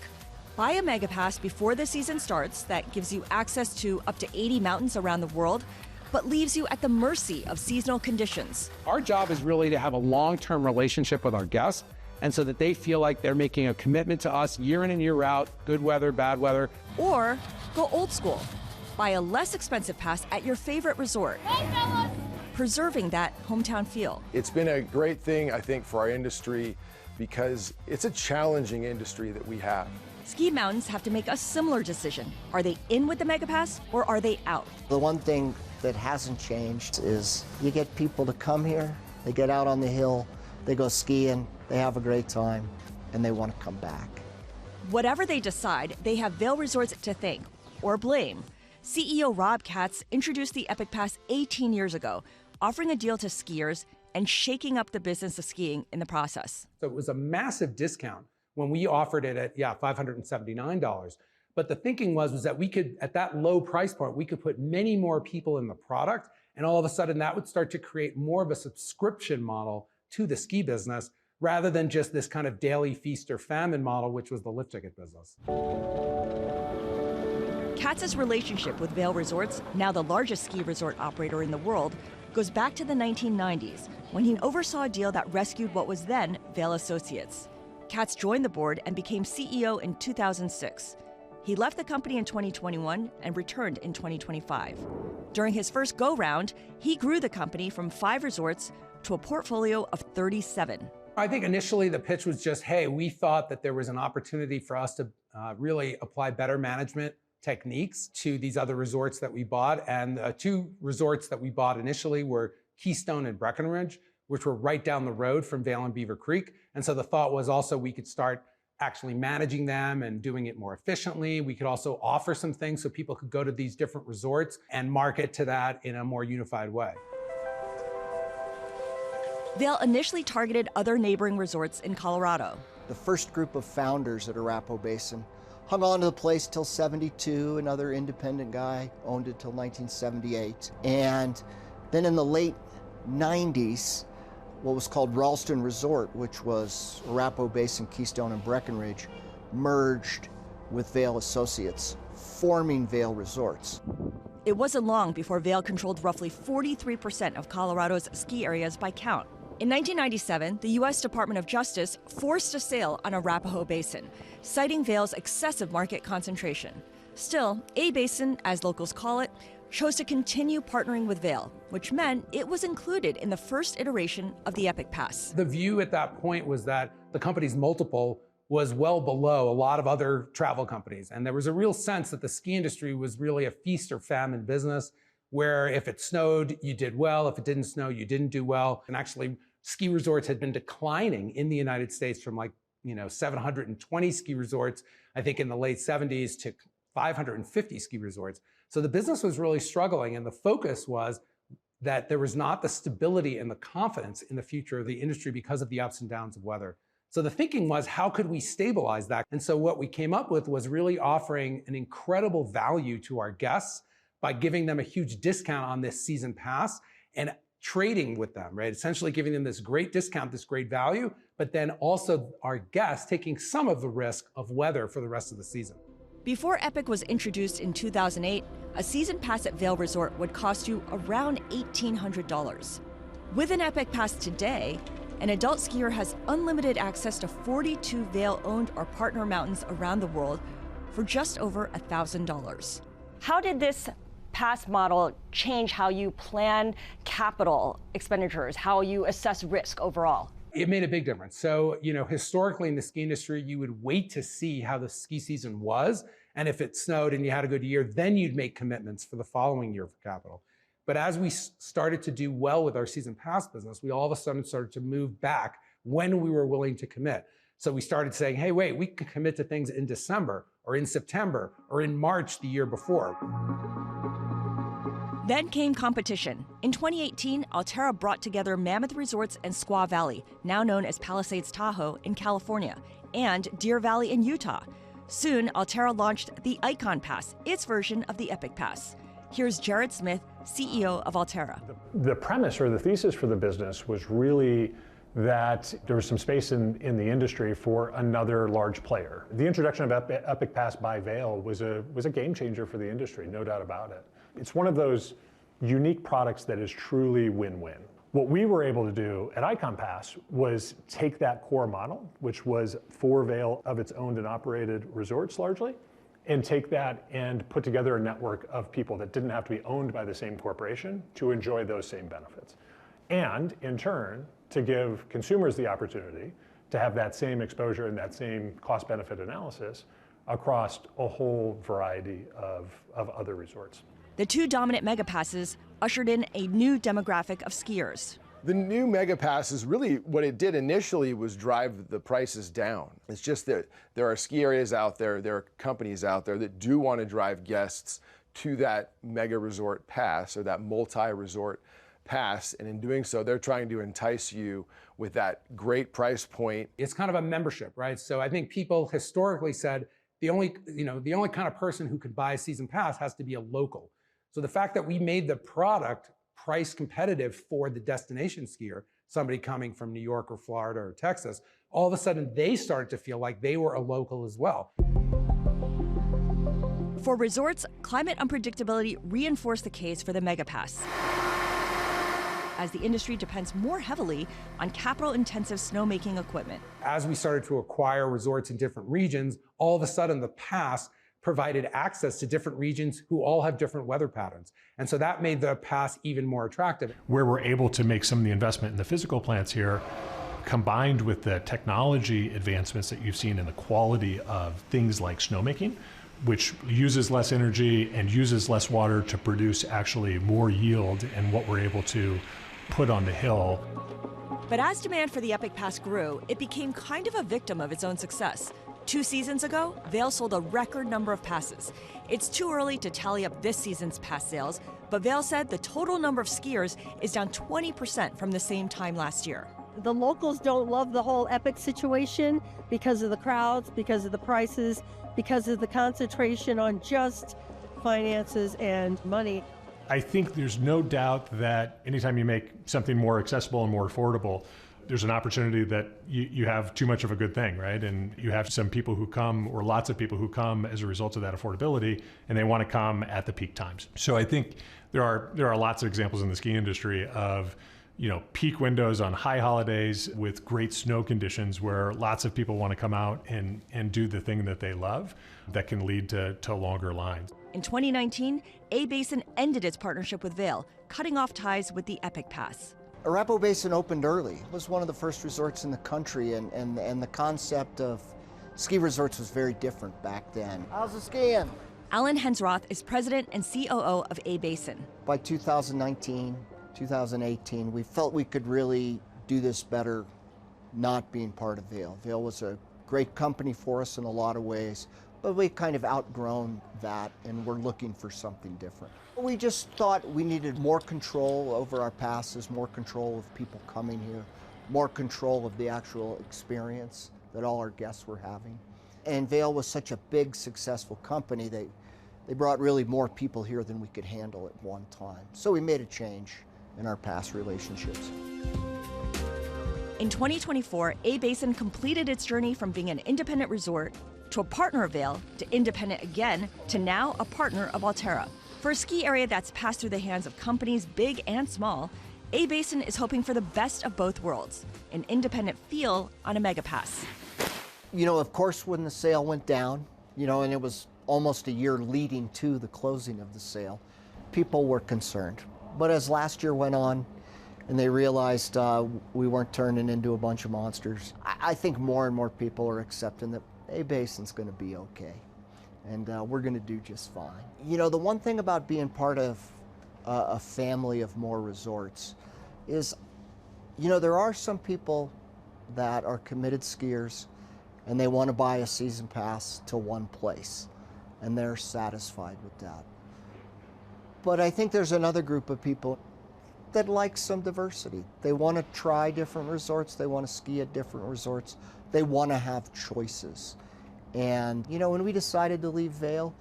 Buy a Megapass before the season starts that gives you access to up to 80 mountains around the world, but leaves you at the mercy of seasonal conditions. Our job is really to have a long-term relationship with our guests, and so that they feel like they're making a commitment to us year in and year out, good weather, bad weather. Or go old school. Buy a less expensive pass at your favorite resort, preserving that hometown feel. It's been a great thing, I think, for our industry because it's a challenging industry that we have. Ski mountains have to make a similar decision. Are they in with the Megapass or are they out? The one thing that hasn't changed is you get people to come here, they get out on the hill, they go skiing, they have a great time, and they want to come back. Whatever they decide, they have Vail Resorts to thank or blame. CEO Rob Katz introduced the Epic Pass 18 years ago, offering a deal to skiers and shaking up the business of skiing in the process. So it was a massive discount when we offered it at, $579. But the thinking was that we could, at that low price point, we could put many more people in the product, and all of a sudden that would start to create more of a subscription model to the ski business, rather than just this kind of daily feast or famine model, which was the lift ticket business. Katz's relationship with Vail Resorts, now the largest ski resort operator in the world, goes back to the 1990s, when he oversaw a deal that rescued what was then Vail Associates. Katz joined the board and became CEO in 2006. He left the company in 2021 and returned in 2025. During his first go-round, he grew the company from 5 resorts to a portfolio of 37. I think initially the pitch was just, hey, we thought that there was an opportunity for us to really apply better management techniques to these other resorts that we bought. And 2 resorts that we bought initially were Keystone and Breckenridge, which were right down the road from Vail and Beaver Creek. And so the thought was also we could start actually managing them and doing it more efficiently. We could also offer some things so people could go to these different resorts and market to that in a more unified way. Vail initially targeted other neighboring resorts in Colorado. The first group of founders at Arapahoe Basin hung on to the place till 72. Another independent guy owned it till 1978. And then in the late 90s, what was called Ralston Resort, which was Arapahoe Basin, Keystone, and Breckenridge, merged with Vail Associates, forming Vail Resorts. It wasn't long before Vail controlled roughly 43% of Colorado's ski areas by count. In 1997, the U.S. Department of Justice forced a sale on Arapahoe Basin, citing Vail's excessive market concentration. Still, A-Basin, as locals call it, chose to continue partnering with Vail, which meant it was included in the first iteration of the Epic Pass. The view at that point was that the company's multiple was well below a lot of other travel companies. And there was a real sense that the ski industry was really a feast or famine business, where if it snowed, you did well. If it didn't snow, you didn't do well. And actually, ski resorts had been declining in the United States from 720 ski resorts, I think in the late 70s, to 550 ski resorts. So the business was really struggling, and the focus was that there was not the stability and the confidence in the future of the industry because of the ups and downs of weather. So the thinking was, how could we stabilize that? And so what we came up with was really offering an incredible value to our guests by giving them a huge discount on this season pass and trading with them, right? Essentially giving them this great discount, this great value, but then also our guests taking some of the risk of weather for the rest of the season. Before Epic was introduced in 2008, a season pass at Vail Resort would cost you around $1,800. With an Epic Pass today, an adult skier has unlimited access to 42 Vail-owned or partner mountains around the world for just over $1,000. How did this pass model change how you plan capital expenditures, how you assess risk overall? It made a big difference. So, historically in the ski industry, you would wait to see how the ski season was, And if it snowed and you had a good year, then you'd make commitments for the following year for capital. But as we started to do well with our season pass business, we all of a sudden started to move back when we were willing to commit. So we started saying, hey, wait, we can commit to things in December or in September or in March the year before. Then came competition. In 2018, Alterra brought together Mammoth Resorts and Squaw Valley, now known as Palisades Tahoe in California, and Deer Valley in Utah. Soon, Alterra launched the Ikon Pass, its version of the Epic Pass. Here's Jared Smith, CEO of Alterra. The premise or the thesis for the business was really that there was some space in the industry for another large player. The introduction of Epic Pass by Vail was a game changer for the industry, no doubt about it. It's one of those unique products that is truly win-win. What we were able to do at Ikon Pass was take that core model, which was for Vail of its owned and operated resorts largely, and take that and put together a network of people that didn't have to be owned by the same corporation to enjoy those same benefits. And in turn, to give consumers the opportunity to have that same exposure and that same cost-benefit analysis across a whole variety of other resorts. The two dominant megapasses ushered in a new demographic of skiers. The new Megapass is really what it did initially was drive the prices down. It's just that there are ski areas out there are companies out there that do want to drive guests to that mega resort pass or that multi-resort pass, and in doing so, they're trying to entice you with that great price point. It's kind of a membership, right? So I think people historically said the only kind of person who could buy a season pass has to be a local. So the fact that we made the product price competitive for the destination skier, somebody coming from New York or Florida or Texas, all of a sudden they started to feel like they were a local as well. For resorts, climate unpredictability reinforced the case for the Megapass, as the industry depends more heavily on capital-intensive snowmaking equipment. As we started to acquire resorts in different regions, all of a sudden the pass provided access to different regions who all have different weather patterns. And so that made the pass even more attractive. Where we're able to make some of the investment in the physical plants here, combined with the technology advancements that you've seen in the quality of things like snowmaking, which uses less energy and uses less water to produce actually more yield and what we're able to put on the hill. But as demand for the Epic Pass grew, it became kind of a victim of its own success. 2 seasons ago, Vail sold a record number of passes. It's too early to tally up this season's pass sales, but Vail said the total number of skiers is down 20% from the same time last year. The locals don't love the whole Epic situation because of the crowds, because of the prices, because of the concentration on just finances and money. I think there's no doubt that anytime you make something more accessible and more affordable, there's an opportunity that you have too much of a good thing, right? And you have some people who come, or lots of people who come as a result of that affordability, and they want to come at the peak times. So I think there are lots of examples in the ski industry of peak windows on high holidays with great snow conditions where lots of people want to come out and do the thing that they love that can lead to longer lines. In 2019, A-Basin ended its partnership with Vail, cutting off ties with the Epic Pass. Arapahoe Basin opened early. It was one of the first resorts in the country, and the concept of ski resorts was very different back then. How's the skiing? Alan Hensroth is president and COO of A-Basin. By 2019, 2018, we felt we could really do this better not being part of Vail. Vail was a great company for us in a lot of ways, but we kind of outgrown that and we're looking for something different. We just thought we needed more control over our passes, more control of people coming here, more control of the actual experience that all our guests were having. And Vail was such a big, successful company, they brought really more people here than we could handle at one time. So we made a change in our pass relationships. In 2024, A-Basin completed its journey from being an independent resort to a partner of Vail, to independent again, to now a partner of Alterra. For a ski area that's passed through the hands of companies big and small, A-Basin is hoping for the best of both worlds, an independent feel on a Megapass. Of course, when the sale went down, and it was almost a year leading to the closing of the sale, people were concerned. But as last year went on, and they realized we weren't turning into a bunch of monsters, I think more and more people are accepting that A-Basin's going to be okay. and we're going to do just fine. You know, the one thing about being part of a family of more resorts is, you know, there are some people that are committed skiers and they want to buy a season pass to one place and they're satisfied with that. But I think there's another group of people that like some diversity. They want to try different resorts. They want to ski at different resorts. They want to have choices. And, you know, when we decided to leave Vail,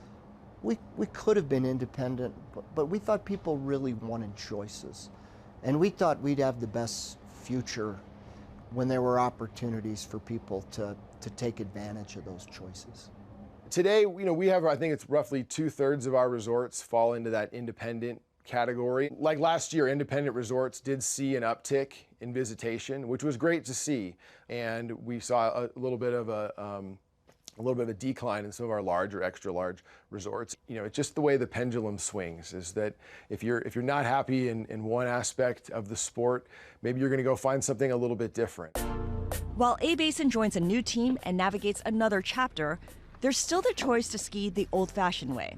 we could have been independent, but we thought people really wanted choices. And we thought we'd have the best future when there were opportunities for people to take advantage of those choices. Today, you know, we have, I think it's roughly 2/3 of our resorts fall into that independent category. Like last year, independent resorts did see an uptick in visitation, which was great to see. And we saw a little bit of a decline in some of our large or extra large resorts. You know, it's just the way the pendulum swings, is that if you're not happy in one aspect of the sport, maybe you're going to go find something a little bit different. While A-Basin joins a new team and navigates another chapter, there's still the choice to ski the old-fashioned way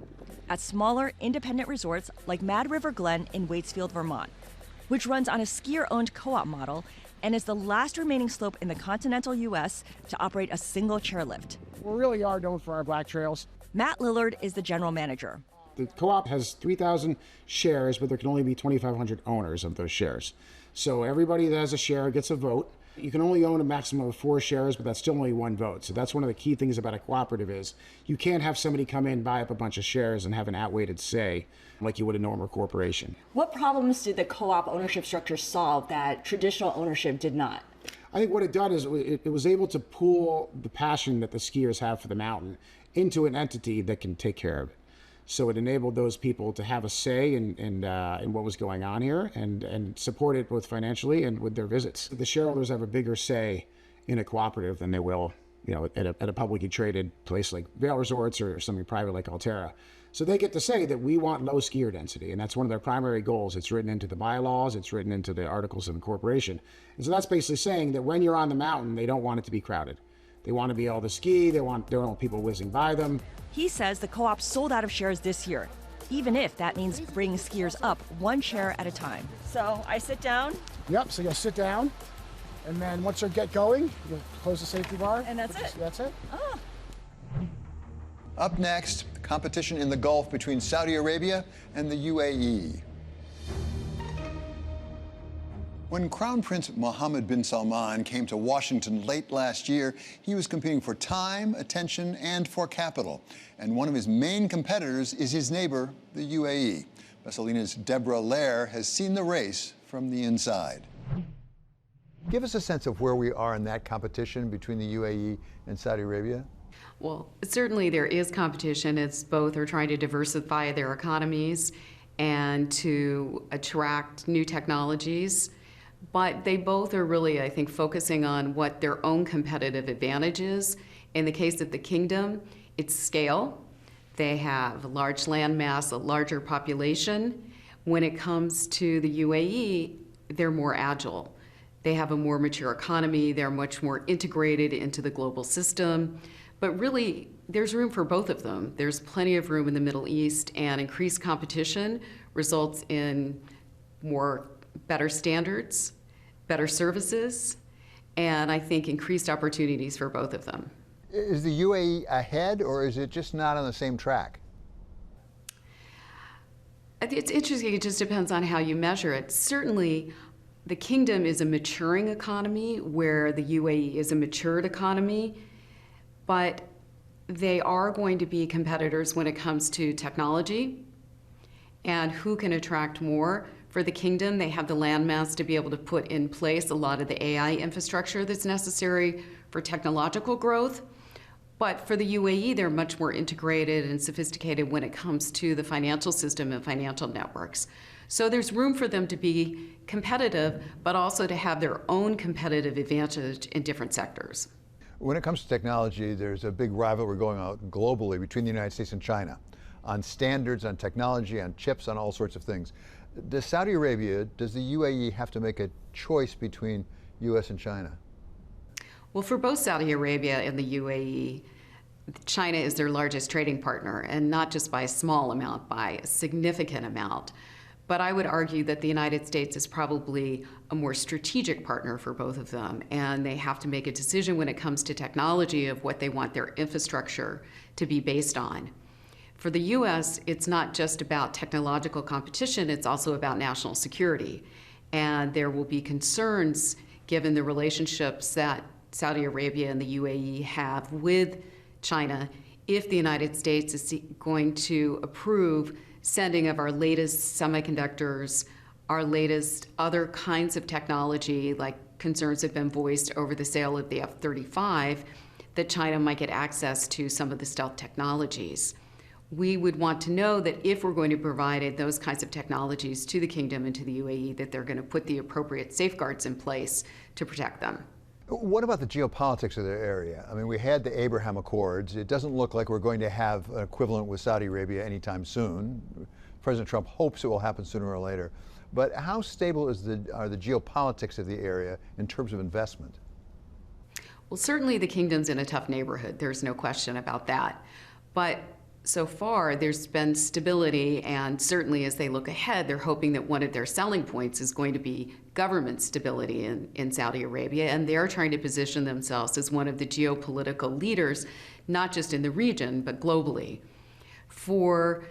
at smaller, independent resorts like Mad River Glen in Waitsfield, Vermont, which runs on a skier-owned co-op model and is the last remaining slope in the continental U.S. to operate a single chairlift. We really are known for our black trails. Matt Lillard is the general manager. The co-op has 3,000 shares, but there can only be 2,500 owners of those shares. So everybody that has a share gets a vote. You can only own a maximum of 4 shares, but that's still only 1 vote. So that's one of the key things about a cooperative is you can't have somebody come in, buy up a bunch of shares and have an outweighted say like you would a normal corporation. What problems did the co-op ownership structure solve that traditional ownership did not? I think what it did is it was able to pool the passion that the skiers have for the mountain into an entity that can take care of it. So it enabled those people to have a say in what was going on here and support it both financially and with their visits. The shareholders have a bigger say in a cooperative than they will, you know, at a publicly traded place like Vail Resorts or something private like Alterra. So they get to say that we want low skier density, and that's one of their primary goals. It's written into the bylaws, it's written into the articles of incorporation. And so that's basically saying that when you're on the mountain, they don't want it to be crowded. They want to be able to ski, they don't want people whizzing by them. He says the co-op sold out of shares this year, even if that means bringing skiers up 1 chair at a time. So I sit down? Yep, so you'll sit down, and then once you get going, you'll close the safety bar. And that's it? That's it. Oh. Up next, competition in the Gulf between Saudi Arabia and the UAE. When Crown Prince Mohammed bin Salman came to Washington late last year, he was competing for time, attention, and for capital. And one of his main competitors is his neighbor, the UAE. Messalina's Deborah Lair has seen the race from the inside. Give us a sense of where we are in that competition between the UAE and Saudi Arabia. Well, certainly there is competition. It's both are trying to diversify their economies and to attract new technologies. But they both are really, I think, focusing on what their own competitive advantage is. In the case of the kingdom, it's scale. They have a large land mass, a larger population. When it comes to the UAE, they're more agile. They have a more mature economy. They're much more integrated into the global system. But really, there's room for both of them. There's plenty of room in the Middle East, and increased competition results in better standards, better services, and I think increased opportunities for both of them. Is the UAE ahead, or is it just not on the same track? It's interesting. It just depends on how you measure it. Certainly, the kingdom is a maturing economy, where the UAE is a matured economy, but they are going to be competitors when it comes to technology and who can attract more. For the kingdom, they have the landmass to be able to put in place a lot of the AI infrastructure that's necessary for technological growth. But for the UAE, they're much more integrated and sophisticated when it comes to the financial system and financial networks. So there's room for them to be competitive, but also to have their own competitive advantage in different sectors. When it comes to technology, there's a big rivalry going on globally between the United States and China on standards, on technology, on chips, on all sorts of things. Does Saudi Arabia, does the UAE have to make a choice between U.S. and China? Well, for both Saudi Arabia and the UAE, China is their largest trading partner, and not just by a small amount, by a significant amount. But I would argue that the United States is probably a more strategic partner for both of them, and they have to make a decision when it comes to technology of what they want their infrastructure to be based on. For the U.S., it's not just about technological competition, it's also about national security. And there will be concerns given the relationships that Saudi Arabia and the UAE have with China if the United States is going to approve sending of our latest semiconductors, our latest other kinds of technology, like concerns have been voiced over the sale of the F-35, that China might get access to some of the stealth technologies. We would want to know that if we're going to provide those kinds of technologies to the kingdom and to the UAE, that they're going to put the appropriate safeguards in place to protect them. What about the geopolitics of the area? I mean, we had the Abraham Accords. It doesn't look like we're going to have an equivalent with Saudi Arabia anytime soon. President Trump hopes it will happen sooner or later. But how stable are the geopolitics of the area in terms of investment? Well, certainly the kingdom's in a tough neighborhood. There's no question about that. But so far, there's been stability, and certainly as they look ahead, they're hoping that one of their selling points is going to be government stability in Saudi Arabia, and they're trying to position themselves as one of the geopolitical leaders, not just in the region, but globally. For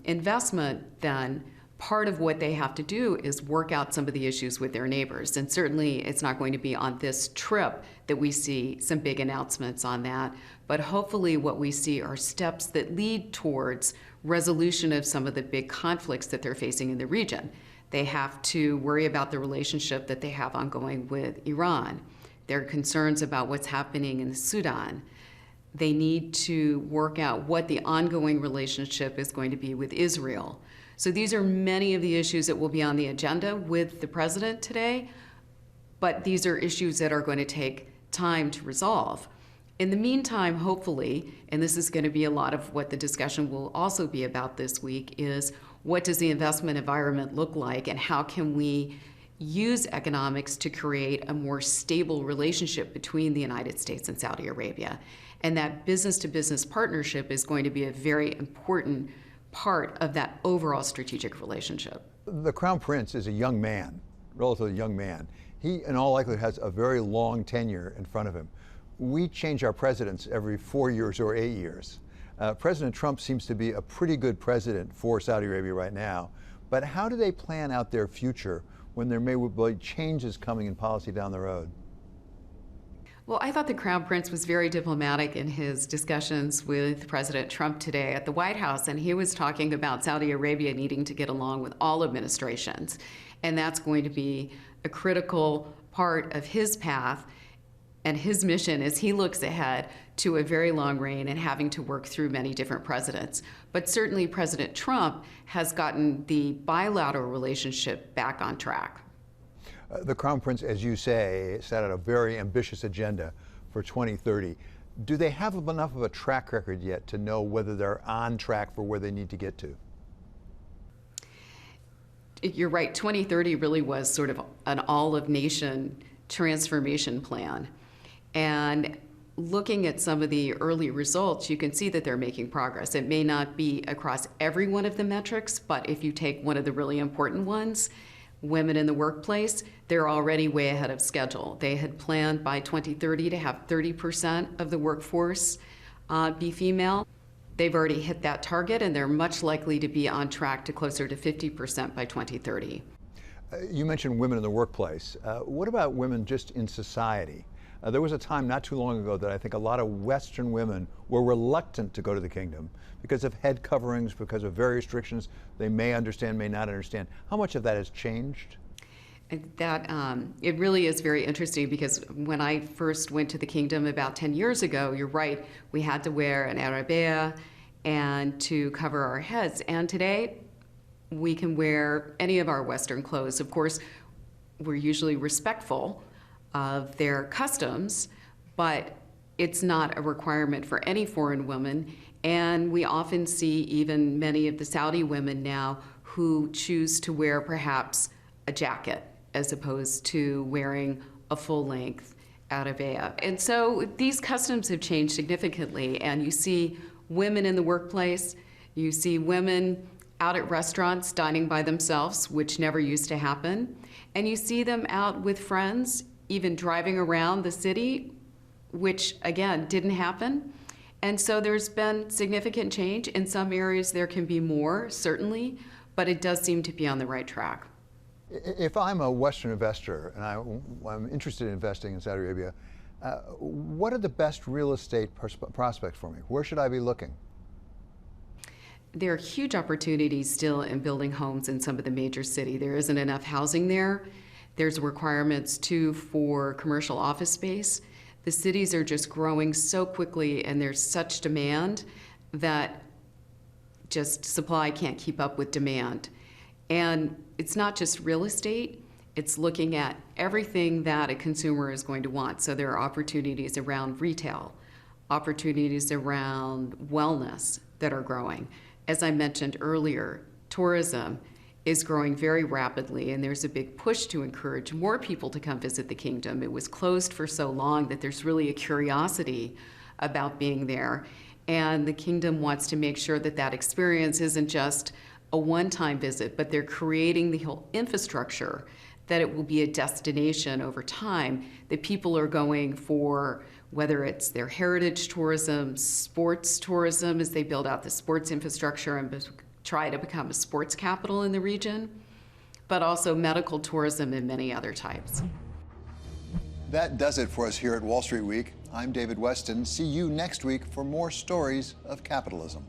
investment, then, part of what they have to do is work out some of the issues with their neighbors. And certainly it's not going to be on this trip that we see some big announcements on that. But hopefully what we see are steps that lead towards resolution of some of the big conflicts that they're facing in the region. They have to worry about the relationship that they have ongoing with Iran. There are concerns about what's happening in Sudan. They need to work out what the ongoing relationship is going to be with Israel. So these are many of the issues that will be on the agenda with the president today, but these are issues that are going to take time to resolve. In the meantime, hopefully, and this is going to be a lot of what the discussion will also be about this week, is what does the investment environment look like, and how can we use economics to create a more stable relationship between the United States and Saudi Arabia. And that business-to-business partnership is going to be a very important part of that overall strategic relationship. The Crown Prince is a young man, relatively young man. He, in all likelihood, has a very long tenure in front of him. We change our presidents every 4 years or 8 years. President Trump seems to be a pretty good president for Saudi Arabia right now, but how do they plan out their future when there may be changes coming in policy down the road? Well, I thought the Crown Prince was very diplomatic in his discussions with President Trump today at the White House, and he was talking about Saudi Arabia needing to get along with all administrations, and that's going to be a critical part of his path and his mission as he looks ahead to a very long reign and having to work through many different presidents. But certainly President Trump has gotten the bilateral relationship back on track. The Crown Prince, as you say, set out a very ambitious agenda for 2030. Do they have enough of a track record yet to know whether they're on track for where they need to get to? You're right, 2030 really was sort of an all-of-nation transformation plan. And looking at some of the early results, you can see that they're making progress. It may not be across every one of the metrics, but if you take one of the really important ones, women in the workplace, they're already way ahead of schedule. They had planned by 2030 to have 30% of the workforce be female. They've already hit that target, and they're much likely to be on track to closer to 50% by 2030. You mentioned women in the workplace. What about women just in society? There was a time not too long ago that I think a lot of Western women were reluctant to go to the kingdom because of head coverings, because of various restrictions they may understand, may not understand. How much of that has changed? It really is very interesting, because when I first went to the kingdom about 10 years ago, you're right, we had to wear an arabia and to cover our heads. And today, we can wear any of our Western clothes. Of course, we're usually respectful of their customs, but it's not a requirement for any foreign woman. And we often see even many of the Saudi women now who choose to wear perhaps a jacket as opposed to wearing a full-length Arabia. And so these customs have changed significantly, and you see women in the workplace, you see women out at restaurants dining by themselves, which never used to happen, and you see them out with friends, even driving around the city, which again didn't happen. And so there's been significant change. In some areas there can be more, certainly, but it does seem to be on the right track. If I'm a Western investor and I'm interested in investing in Saudi Arabia, what are the best real estate prospects for me? Where should I be looking? There are huge opportunities still in building homes in some of the major cities. There isn't enough housing there. There's requirements too for commercial office space. The cities are just growing so quickly, and there's such demand that just supply can't keep up with demand. And it's not just real estate, it's looking at everything that a consumer is going to want. So there are opportunities around retail, opportunities around wellness that are growing. As I mentioned earlier, tourism is growing very rapidly, and there's a big push to encourage more people to come visit the kingdom. It was closed for so long that there's really a curiosity about being there. And the kingdom wants to make sure that that experience isn't just a one-time visit, but they're creating the whole infrastructure that it will be a destination over time, that people are going for, whether it's their heritage tourism, sports tourism as they build out the sports infrastructure and try to become a sports capital in the region, but also medical tourism and many other types. That does it for us here at Wall Street Week. I'm David Weston. See you next week for more stories of capitalism.